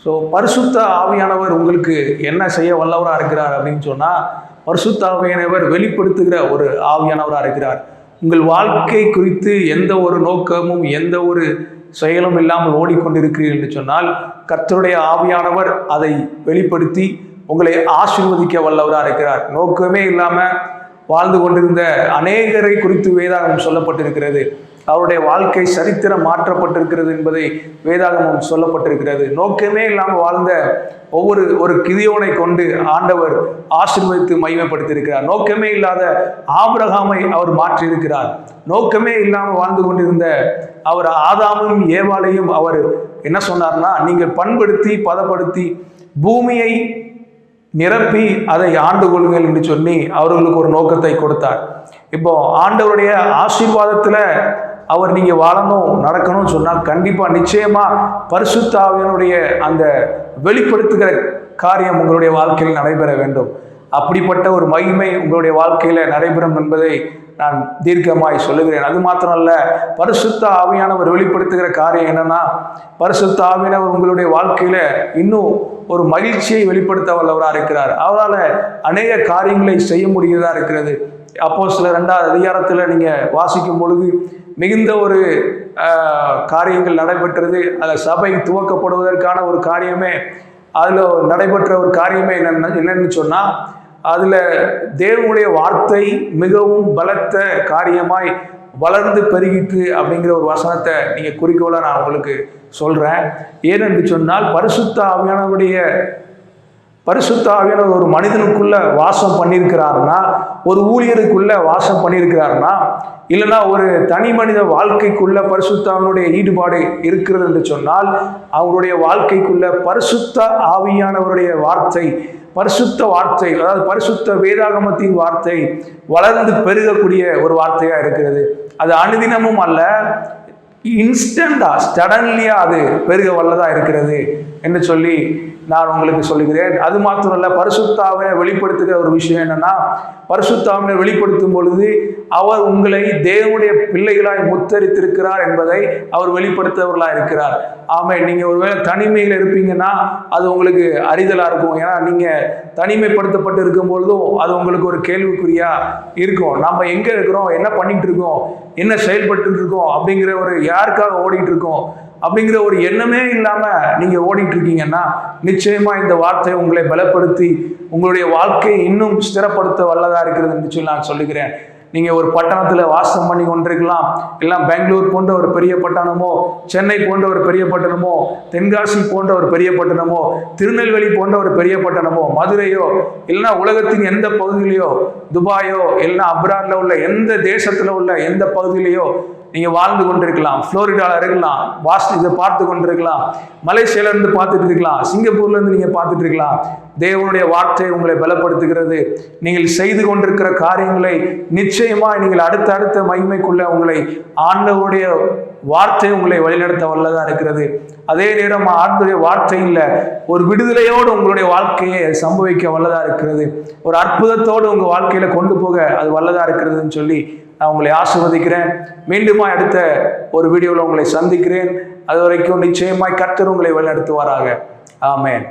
So பரிசுத்த ஆவியானவர் உங்களுக்கு என்ன செய்ய வல்லவராக இருக்கிறார் அப்படின்னு சொன்னால், பரிசுத்த ஆவியானவர் வெளிப்படுத்துகிற ஒரு ஆவியானவராக இருக்கிறார். உங்கள் வாழ்க்கை குறித்து எந்த ஒரு நோக்கமும் எந்த ஒரு செயலும் இல்லாமல் ஓடிக்கொண்டிருக்கிறீர்கள் என்று சொன்னால், கர்த்தருடைய ஆவியானவர் அதை வெளிப்படுத்தி உங்களை ஆசீர்வதிக்க வல்லவராக இருக்கிறார். நோக்கமே இல்லாமல் வாழ்ந்து கொண்டிருந்த அநேகரை குறித்து வேதாகமம் சொல்லப்பட்டிருக்கிறது. அவருடைய வாழ்க்கை சரித்திரம் மாற்றப்பட்டிருக்கிறது என்பதை வேதாகமம் சொல்லப்பட்டிருக்கிறது. நோக்கமே இல்லாமல் வாழ்ந்த ஒரு கிதியோனை கொண்டு ஆண்டவர் ஆசீர்வதித்து மகிமைப்படுத்தியிருக்கிறார். நோக்கமே இல்லாத ஆபிரகாமை அவர் மாற்றியிருக்கிறார். நோக்கமே இல்லாமல் வாழ்ந்து கொண்டிருந்த அவர் ஆதாமும் ஏவாளையும் அவர் என்ன சொன்னார்னா, நீங்கள் பண்படுத்தி பதப்படுத்தி பூமியை நிரப்பி அதை ஆண்டு கொள்ளுங்கள் என்று சொல்லி அவர்களுக்கு ஒரு நோக்கத்தை கொடுத்தார். இப்போ ஆண்டவருடைய ஆசீர்வாதத்துல அவர் நீங்க வாழணும் நடக்கணும்னு சொன்னால் கண்டிப்பா நிச்சயமா பரிசுத்த ஆவியானுடைய அந்த வெளிப்படுத்துகிற காரியம் உங்களுடைய வாழ்க்கையில் நடைபெற வேண்டும். அப்படிப்பட்ட ஒரு மகிமை உங்களுடைய வாழ்க்கையில நடைபெறும் என்பதை நான் தீர்க்கமாய் சொல்லுகிறேன். அது மாத்திரம் அல்ல, பரிசுத்த ஆவியானவர் வெளிப்படுத்துகிற காரியம் என்னன்னா, பரிசுத்த ஆவியானவர் உங்களுடைய வாழ்க்கையில இன்னும் ஒரு மகிழ்ச்சியை வெளிப்படுத்த வல்லவராக இருக்கிறார். அவரால் அநேக காரியங்களை செய்ய முடிகிறதா இருக்கிறது. அப்போஸ்தலர் 2வது அதிகாரத்தில் நீங்க வாசிக்கும் பொழுது மிகுந்த ஒரு காரியங்கள் நடைபெற்றது. அதில் சபை துவக்கப்படுவதற்கான ஒரு காரியமே, அதில் நடைபெற்ற ஒரு காரியமே என்னன்னு சொன்னால், அதில் தேவனுடைய வார்த்தை மிகவும் பலத்த காரியமாய் வளர்ந்து பெருகிட்டு அப்படிங்கிற ஒரு வசனத்தை நீங்கள் குறிக்கோளாக நான் உங்களுக்கு சொல்கிறேன். ஏனென்று சொன்னால், பரிசுத்த ஆவியானவர் ஒரு மனிதனுக்குள்ள வாசம் பண்ணியிருக்கிறாருன்னா, ஒரு ஊழியருக்குள்ள வாசம் பண்ணியிருக்கிறாருன்னா, இல்லைன்னா ஒரு தனி மனித வாழ்க்கைக்குள்ள பரிசுத்த ஆவியானுடைய ஈடுபாடு இருக்கிறது என்று சொன்னால், அவங்களுடைய வாழ்க்கைக்குள்ள பரிசுத்த ஆவியானவருடைய வார்த்தை, பரிசுத்த வார்த்தை, அதாவது பரிசுத்த வேதாகமத்தின் வார்த்தை வளர்ந்து பெருகக்கூடிய ஒரு வார்த்தையா இருக்கிறது. அது அனுதினமும் அல்ல, இன்ஸ்டண்டா சடன்லியா அது பெருக வல்லதா இருக்கிறது என்று சொல்லி நான் உங்களுக்கு சொல்லுகிறேன். அது மாத்திரம் அல்ல, பரிசுத்த ஆவியை வெளிப்படுத்துகிற ஒரு விஷயம் என்னன்னா, பரிசுத்த ஆவியை வெளிப்படுத்தும் பொழுது அவர் உங்களை தேவனுடைய பிள்ளைகளாய் முத்தரித்திருக்கிறார் என்பதை அவர் வெளிப்படுத்தவர்களாக இருக்கிறார். ஆமாம், நீங்க ஒருவேளை தனிமையில் இருப்பீங்கன்னா அது உங்களுக்கு அறிதலா இருக்கும். ஏன்னா நீங்க தனிமைப்படுத்தப்பட்டு இருக்கும் பொழுதும் அது உங்களுக்கு ஒரு கேள்விக்குறியா இருக்கும். நம்ம எங்க இருக்கிறோம், என்ன பண்ணிட்டு இருக்கோம், என்ன செயல்பட்டு இருக்கோம் அப்படிங்கிற ஒரு யாருக்காக ஓடிட்டு இருக்கோம் அப்படிங்கிற ஒரு எண்ணமே இல்லாம நீங்க ஓடிட்டு இருக்கீங்கன்னா, நிச்சயமா இந்த வார்த்தை உங்களை பலப்படுத்தி உங்களுடைய வாழ்க்கையை இன்னும் ஸ்திரப்படுத்த வல்லதா இருக்கிறது என்று சொல்லி நான் சொல்லுகிறேன். நீங்க ஒரு பட்டணத்துல வாசம் பண்ணி கொண்டிருக்கலாம், எல்லாம் பெங்களூர் போன்ற ஒரு பெரிய பட்டணமோ, சென்னை போன்ற ஒரு பெரிய பட்டணமோ, தென்காசி போன்ற ஒரு பெரிய பட்டணமோ, திருநெல்வேலி போன்ற ஒரு பெரிய பட்டணமோ, மதுரையோ, இல்லைன்னா உலகத்தின் எந்த பகுதியிலையோ, துபாயோ, இல்லைன்னா அப்ராட்ல உள்ள எந்த தேசத்துல உள்ள எந்த பகுதியிலையோ நீங்க வாழ்ந்து கொண்டிருக்கலாம். புளோரிடால இருக்கலாம், இதை பார்த்து கொண்டிருக்கலாம், மலேசியால இருந்து பார்த்துட்டு இருக்கலாம், சிங்கப்பூர்ல இருந்து நீங்க பார்த்துட்டு இருக்கலாம். தேவனுடைய வார்த்தை உங்களை பலப்படுத்துகிறது. நீங்கள் செய்து கொண்டிருக்கிற காரியங்களை நிச்சயமா நீங்கள் அடுத்த மகிமைக்குள்ள உங்களை ஆண்டவருடைய வார்த்தை உங்களை வழிநடத்த வல்லதா இருக்கிறது. அதே நேரம் ஆண்டவருடைய வார்த்தையில் ஒரு விடுதலையோடு உங்களுடைய வாழ்க்கையை சம்பவிக்க வல்லதா இருக்கிறது. ஒரு அற்புதத்தோடு உங்க வாழ்க்கையில கொண்டு போக அது வல்லதா இருக்கிறதுன்னு சொல்லி நான் உங்களை ஆசீர்வதிக்கிறேன். மீண்டுமா அடுத்த ஒரு வீடியோவில் உங்களை சந்திக்கிறேன். அது வரைக்கும் நிச்சயமாய் கர்த்தர் உங்களை வழிநடத்துவாராக. ஆமென்.